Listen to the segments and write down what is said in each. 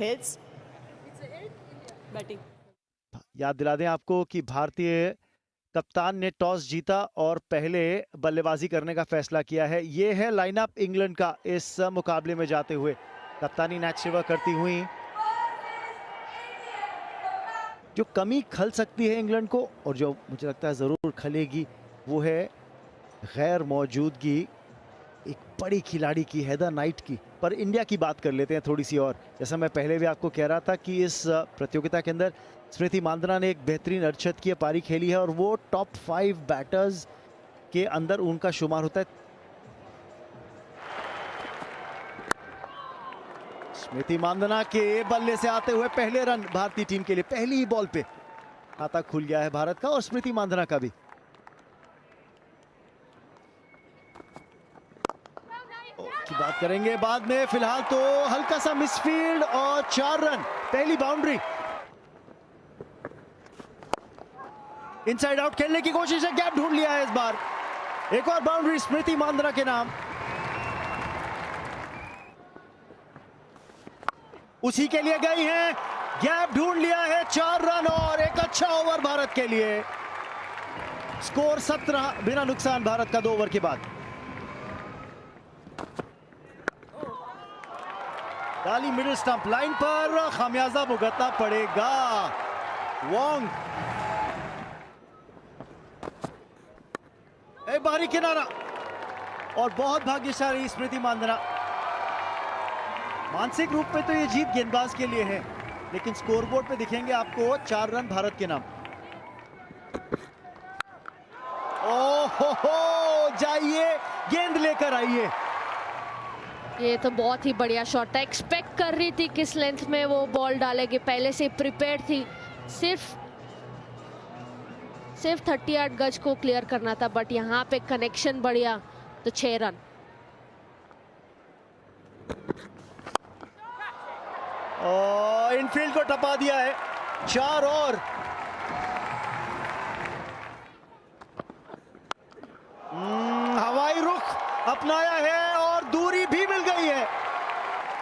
Heads. Batting. याद दिला दें आपको कि भारतीय कप्तान ने टॉस जीता और पहले बल्लेबाजी करने का फैसला किया है। ये है लाइनअप इंग्लैंड का इस मुकाबले में जाते हुए। कप्तानी नेट सेवा करती हुई जो कमी खल सकती है इंग्लैंड को और जो मुझे लगता है जरूर खलेगी वो है गैर मौजूदगी एक बड़ी खिलाड़ी की, हेदर नाइट की। पर इंडिया की बात कर लेते हैं थोड़ी सी और। जैसा मैं पहले भी आपको कह रहा था कि इस प्रतियोगिता के अंदर स्मृति मांदना ने एक बेहतरीन अर्धशतकीय पारी खेली है और वो टॉप 5 बैटर्स के अंदर उनका शुमार होता है। स्मृति मांदना के बल्ले से आते हुए पहले रन भारतीय टीम के लिए। पहली ही बॉल पे खाता खुल गया है भारत का और स्मृति मांदना का भी। की बात करेंगे बाद में, फिलहाल तो हल्का सा मिसफील्ड और 4 रन, पहली बाउंड्री। इनसाइड आउट खेलने की कोशिश है, गैप ढूंढ लिया है इस बार। एक और बाउंड्री स्मृति मांदना के नाम। उसी के लिए गई हैं, गैप ढूंढ लिया है, 4 रन और एक अच्छा ओवर भारत के लिए। स्कोर 17 बिना नुकसान भारत का 2 ओवर के बाद। डाली मिडिल स्टंप लाइन पर, खामियाजा भुगतना पड़ेगा वोंग। बाहरी किनारा और बहुत भाग्यशाली स्मृति मांदना। मानसिक रूप में तो ये जीत गेंदबाज के लिए है, लेकिन स्कोरबोर्ड पे दिखेंगे आपको 4 रन भारत के नाम। ओहो, जाइए गेंद लेकर आइए। ये तो बहुत ही बढ़िया शॉट था। एक्सपेक्ट कर रही थी किस लेंथ में वो बॉल डालेगी, पहले से प्रिपेयर थी। सिर्फ 38 गज को क्लियर करना था, बट यहाँ पे कनेक्शन बढ़िया तो 6 रन। इनफील्ड को टपा दिया है, 4 और। हवाई रुख अपनाया है और दूरी भी मिल गई है।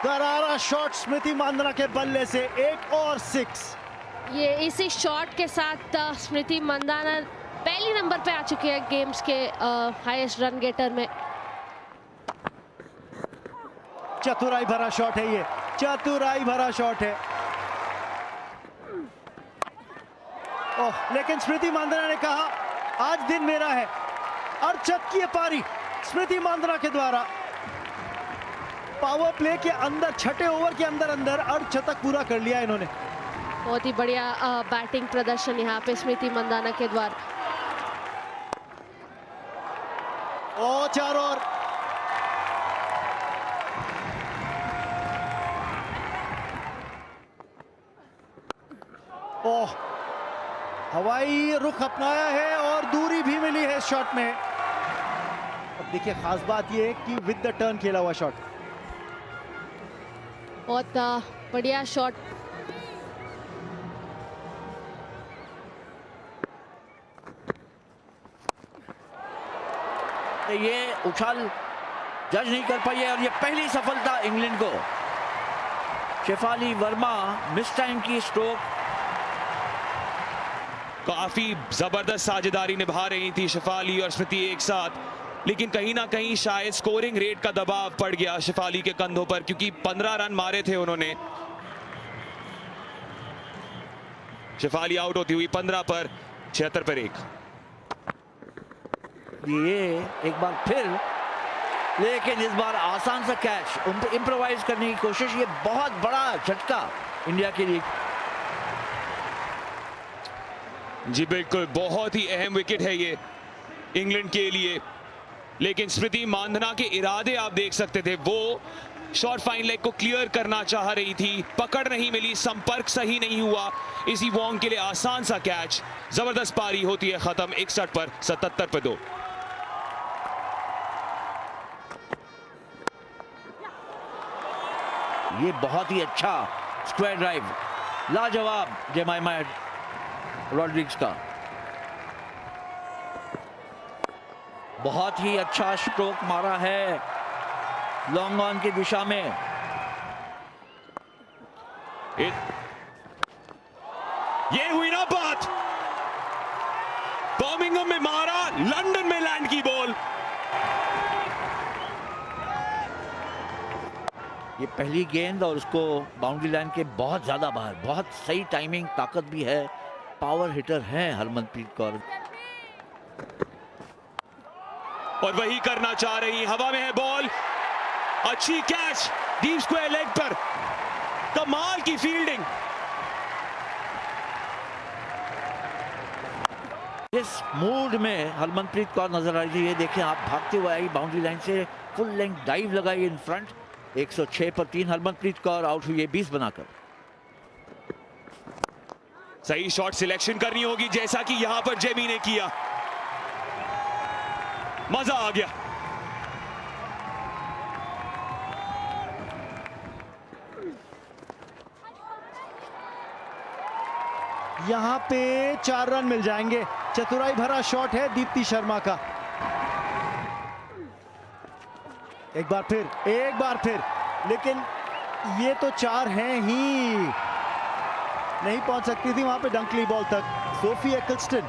करारा शॉट स्मृति मांदना के बल्ले से, 1 और 6। ये इसी शॉट के साथ स्मृति मांदना पहली नंबर पे आ चुके हैं गेम्स के हाईएस्ट रन गेटर में। चतुराई भरा शॉट है ये, चतुराई भरा शॉट है। ओह, लेकिन स्मृति मांदना ने कहा आज दिन मेरा है। अर्धशतकीय पारी स्मृति मांदना के द्वारा पावर प्ले के अंदर, छठे ओवर के अंदर अर्धशतक पूरा कर लिया इन्होंने। बहुत ही बढ़िया बैटिंग प्रदर्शन यहाँ पे स्मृति मांदना के द्वारा। ओ 4 और। ओह, हवाई रुख अपनाया है और दूरी भी मिली है शॉट में। अब देखिए खास बात ये कि विद द टर्न खेला हुआ शॉट। बहुत बढ़िया शॉट। ये उछाल जज नहीं कर पाई है और ये पहली सफलता इंग्लैंड को। शेफाली वर्मा मिस टाइम की स्ट्रोक। काफी जबरदस्त साझेदारी निभा रही थी शेफाली और स्मृति एक साथ, लेकिन कहीं ना कहीं शायद स्कोरिंग रेट का दबाव पड़ गया शेफाली के कंधों पर, क्योंकि 15 रन मारे थे उन्होंने। शेफाली आउट होती हुई 15 पर 76 पर 1। ये एक बार फिर, लेकिन इस बार आसान सा कैच, इंप्रोवाइज करने की कोशिश। ये बहुत बड़ा झटका इंडिया के लिए। जी बिल्कुल, बहुत ही अहम विकेट है ये इंग्लैंड के लिए, लेकिन स्मृति मांदना के इरादे आप देख सकते थे। वो शॉर्ट फाइन लेग को क्लियर करना चाह रही थी, पकड़ नहीं मिली, संपर्क सही नहीं हुआ। इसी वोंग के लिए आसान सा कैच। जबरदस्त पारी होती है खत्म 61 पर 77 पर 2। ये बहुत ही अच्छा स्क्वायर ड्राइव, लाजवाब जेमाइमा रॉड्रिग्स का। बहुत ही अच्छा स्ट्रोक मारा है लॉन्ग ऑन की दिशा में। ये हुई ना बात, बर्मिंघम में मारा, लंदन में लैंड की बॉल। ये पहली गेंद और उसको बाउंड्री लाइन के बहुत ज्यादा बाहर, बहुत सही टाइमिंग, ताकत भी है, पावर हिटर है हरमनप्रीत कौर। और वही करना चाह रही, हवा में है बॉल, अच्छी कैच डीप स्क्वायर लेग पर, कमाल की फील्डिंग। इस मूड में हरमनप्रीत कौर नजर आ रही थी। ये देखें आप, भागते हुए आई बाउंड्री लाइन से, फुल लेंथ डाइव लगाई इन फ्रंट। 106 पर 3 हरमनप्रीत कौर आउट हुई है 20 बनाकर। सही शॉट सिलेक्शन करनी होगी, जैसा कि यहां पर जेमी ने किया। मजा आ गया। यहां पे 4 रन मिल जाएंगे। चतुराई भरा शॉट है दीप्ति शर्मा का। एक बार फिर, लेकिन ये तो 4 हैं ही, नहीं पहुंच सकती थी वहां पे डंकली बॉल तक। सोफी एकिलस्टन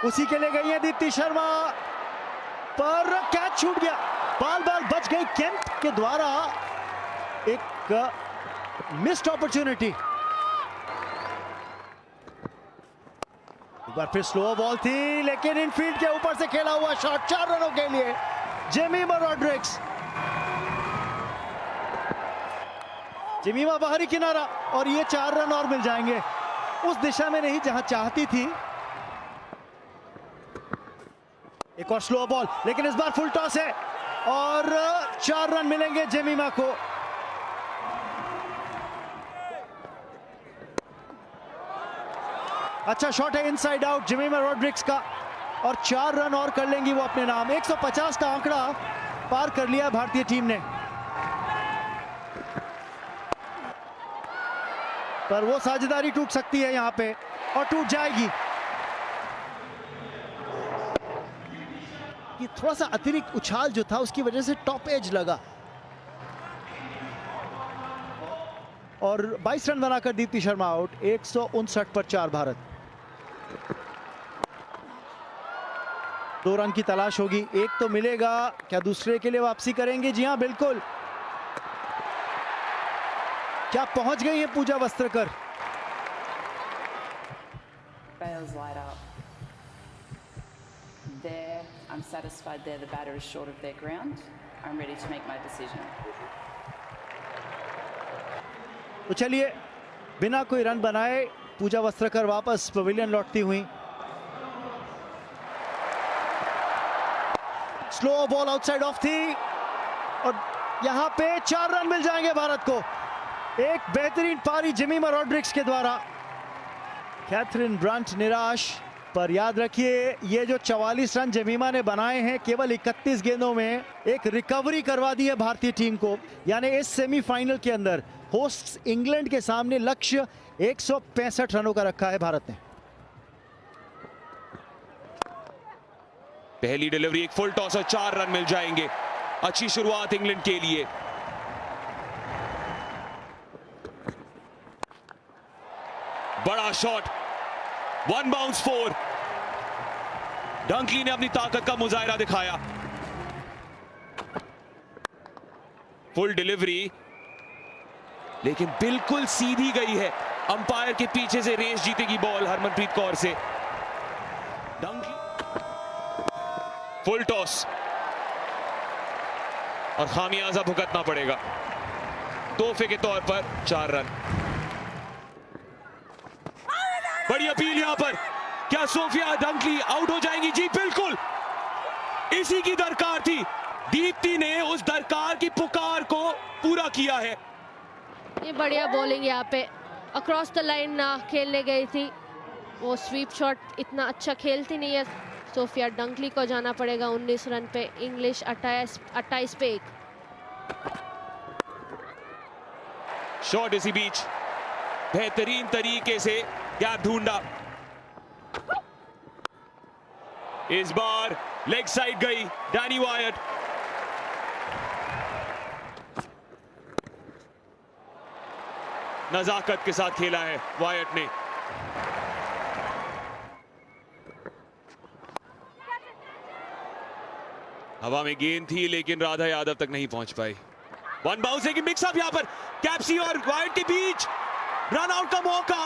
उसी के लिए गई है दीप्ति शर्मा, पर कैच छूट गया, बाल बच गई केम्प के द्वारा। एक मिस्ड अपॉर्चुनिटी। एक बार फिर स्लो बॉल थी, लेकिन इनफील्ड के ऊपर से खेला हुआ शॉट 4 रनों के लिए जेमिमा रॉड्रिक्स। जेमिमा बाहरी किनारा, और ये 4 रन और मिल जाएंगे। उस दिशा में नहीं जहां चाहती थी। एक और स्लो बॉल, लेकिन इस बार फुल टॉस है और 4 रन मिलेंगे जेमिमा को। अच्छा शॉट है इनसाइड आउट जेमिमा रॉड्रिक्स का, और 4 रन और कर लेंगी वो अपने नाम। 150 का आंकड़ा पार कर लिया भारतीय टीम ने, पर वो साझेदारी टूट सकती है यहां पे, और टूट जाएगी। ये थोड़ा सा अतिरिक्त उछाल जो था उसकी वजह से टॉप एज लगा, और 22 रन बनाकर दीप्ति शर्मा आउट। 159 पर 4 भारत। 2 रन की तलाश होगी, एक तो मिलेगा, क्या दूसरे के लिए वापसी करेंगे? जी हां बिल्कुल। क्या पहुंच गई है पूजा Vastrakar? Bales light up. There, I'm satisfied there the batter is short of their ground. I'm ready to make my decision. तो चलिए, बिना कोई रन बनाए पूजा वस्त्रकर वापस पवेलियन लौटती हुई। स्लो बॉल आउटसाइड ऑफ थी, और यहां पे 4 रन मिल जाएंगे भारत को। एक बेहतरीन पारी जेमिमा रॉड्रिक्स के द्वारा। कैथरीन ब्रंट निराश, पर याद रखिए ये जो 44 रन जेमिमा ने बनाए हैं केवल 31 गेंदों में, एक रिकवरी करवा दी है भारतीय टीम को। यानी इस सेमीफाइनल के अंदर होस्ट इंग्लैंड के सामने लक्ष्य 165 रनों का रखा है भारत ने। पहली डिलीवरी, एक फुल टॉस और 4 रन मिल जाएंगे। अच्छी शुरुआत इंग्लैंड के लिए। बड़ा शॉट, 1 बाउंस 4। डंकली ने अपनी ताकत का मुजाहिरा दिखाया। फुल डिलीवरी, लेकिन बिल्कुल सीधी गई है। अंपायर के पीछे से रेस जीतेगी बॉल हरमनप्रीत कौर से। डंकली, फुल टॉस, और खामियाजा भुगतना पड़ेगा। तोहफे के तौर पर 4 रन। बड़ी अपील यहां पर, क्या सोफिया डंकली आउट हो जाएंगी? जी बिल्कुल, इसी की दरकार थी। दीप्ति ने उस दरकार की पुकार को पूरा किया है। ये बढ़िया बॉलिंग यहाँ पे अक्रॉस द लाइन ना खेलने गई थी, वो स्वीप शॉट इतना अच्छा खेलती नहीं है। सोफिया डंकली को जाना पड़ेगा 19 रन पे। इंग्लिश 28 पे 1। शॉट इसी बीच बेहतरीन तरीके से गैप ढूंढा। इस बार लेग साइड गई डैनी वायट। नजाकत के साथ खेला है वायट ने। हवा में गेंद थी लेकिन राधा यादव तक नहीं पहुंच पाई। वन बाउंस की मिक्सअप यहां पर कैप्सी और वाइट के बीच, रन आउट का मौका।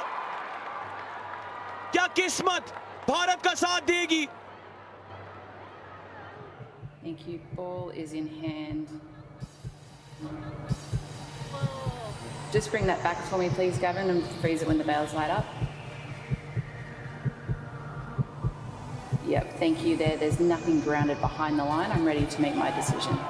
क्या किस्मत भारत का साथ देगी? Thank you. Ball is in hand. Just bring that back for me, please, Gavin, and freeze it when the bails light up. Yep, thank you there. There's nothing grounded behind the line. I'm ready to make my decision.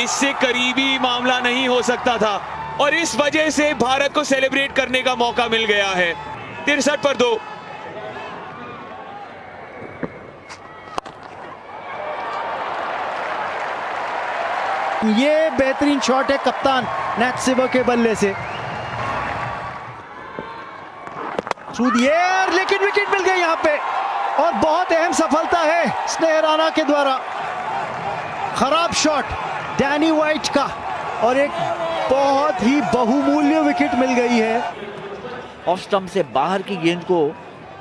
इससे करीबी मामला नहीं हो सकता था और इस वजह से भारत को सेलिब्रेट करने का मौका मिल गया है। 63 पर 2। ये बेहतरीन शॉट है कप्तान नैट सिवर के बल्ले से, थ्रू द एयर, लेकिन विकेट मिल गई यहां पे और बहुत अहम सफलता है स्नेह राणा के द्वारा। खराब शॉट डैनी वाइट का और एक बहुत ही बहुमूल्य विकेट मिल गई है। ऑफ स्टंप से बाहर की गेंद को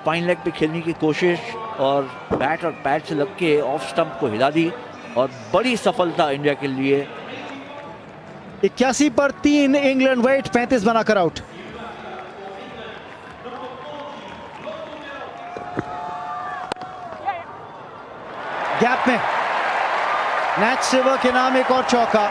फाइन लेग पे खेलने की कोशिश और बैट और पैड से लग के ऑफ स्टंप को हिला दी और बड़ी सफलता इंडिया के लिए। 81 पर 3 इंग्लैंड वेट 35 बनाकर आउट। गैप में नैट सिवर के नाम एक और चौका।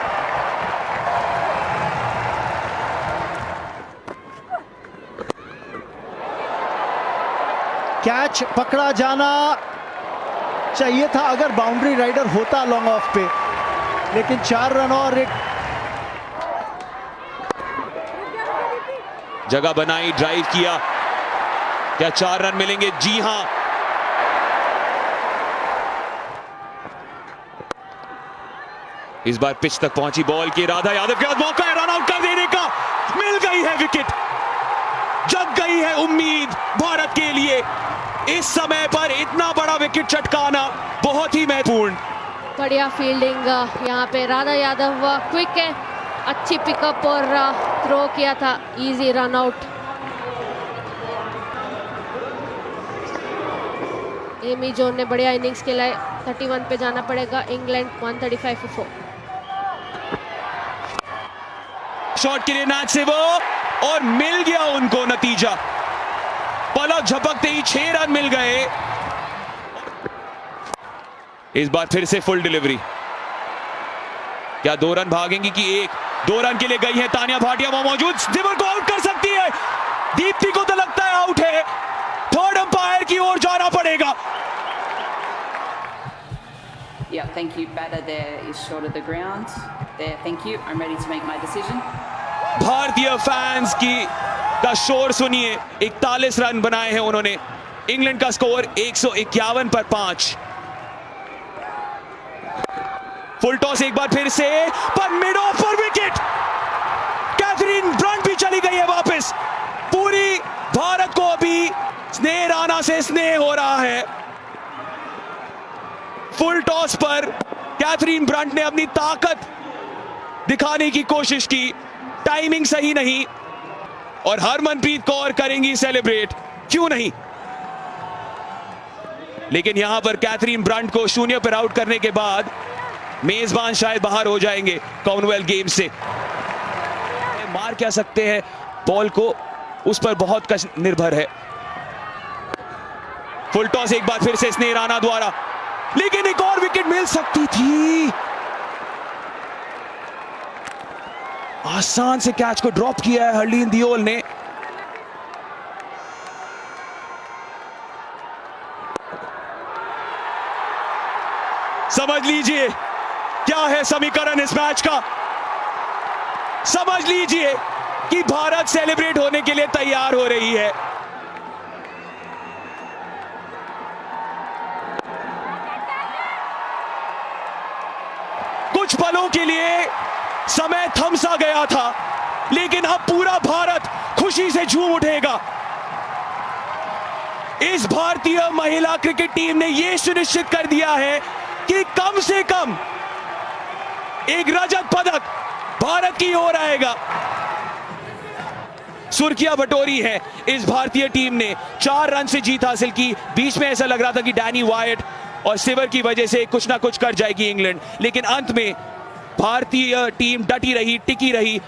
कैच पकड़ा जाना चाहिए था अगर बाउंड्री राइडर होता लॉन्ग ऑफ पे, लेकिन 4 रन और एक जगह बनाई, ड्राइव किया। क्या 4 रन मिलेंगे? जी हां। इस बार पिच तक पहुंची बॉल की राधा यादव के बाद मौका है रन आउट कर देने का। मिल गई है विकेट, जग गई है उम्मीद भारत के लिए। इस समय पर इतना बड़ा विकेट चटकाना बहुत ही महत्वपूर्ण। बढ़िया फील्डिंग यहाँ पे राधा यादव, क्विक है, अच्छी पिकअप और थ्रो किया था, easy run out. Amy Jones ने बढ़िया इनिंग्स खेला है। 31 पे जाना पड़ेगा इंग्लैंड 135 for 4। शॉट के लिए नैट सिवर और मिल गया उनको नतीजा। पलक झपकते ही 6 रन मिल गए। इस बार फिर से फुल डिलीवरी। क्या 2 रन भागेंगी कि 1? 2 रन के लिए गई है तानिया भाटिया, वहां मौजूद दिवर को आउट कर सकती है। दीप्ति को तो लगता है आउट है। थर्ड अंपायर की ओर जाना पड़ेगा। Yeah, thank you. Batter there is short of the ground. There, thank you. I'm ready to make my decision. भारतीय फैंस की का शोर सुनिए। 41 रन बनाए हैं उन्होंने। इंग्लैंड का स्कोर 151 पर 5। फुल टॉस एक बार फिर से, पर मिड ऑफ पर विकेट। कैथरीन ब्रंट भी चली गई है वापस। पूरी भारत को अभी स्नेह राणा से स्नेह हो रहा है। फुल टॉस पर कैथरीन ब्रंट ने अपनी ताकत दिखाने की कोशिश की, टाइमिंग सही नहीं, और हरमनप्रीत कौर करेंगी सेलिब्रेट, क्यों नहीं। लेकिन यहां पर कैथरीन ब्रंट को 0 पर आउट करने के बाद मेजबान शायद बाहर हो जाएंगे कॉमनवेल्थ गेम से। मार क्या सकते हैं बॉल को, उस पर बहुत कुछ निर्भर है। फुल टॉस एक बार फिर से स्नेह राणा द्वारा, लेकिन एक और विकेट मिल सकती थी। आसान से कैच को ड्रॉप किया है हरलीन दियोल ने। समझ लीजिए क्या है समीकरण इस मैच का। समझ लीजिए कि भारत सेलिब्रेट होने के लिए तैयार हो रही है। कुछ पलों के लिए समय थम सा गया था, लेकिन अब पूरा भारत खुशी से झूम उठेगा। इस भारतीय महिला क्रिकेट टीम ने यह सुनिश्चित कर दिया है कि कम से कम एक रजत पदक की ओर आएगा। सुर्खियां बटोरी है इस भारतीय टीम ने, 4 रन से जीत हासिल की। बीच में ऐसा लग रहा था कि डैनी वाइट और सिवर की वजह से कुछ ना कुछ कर जाएगी इंग्लैंड, लेकिन अंत में भारतीय टीम डटी रही, टिकी रही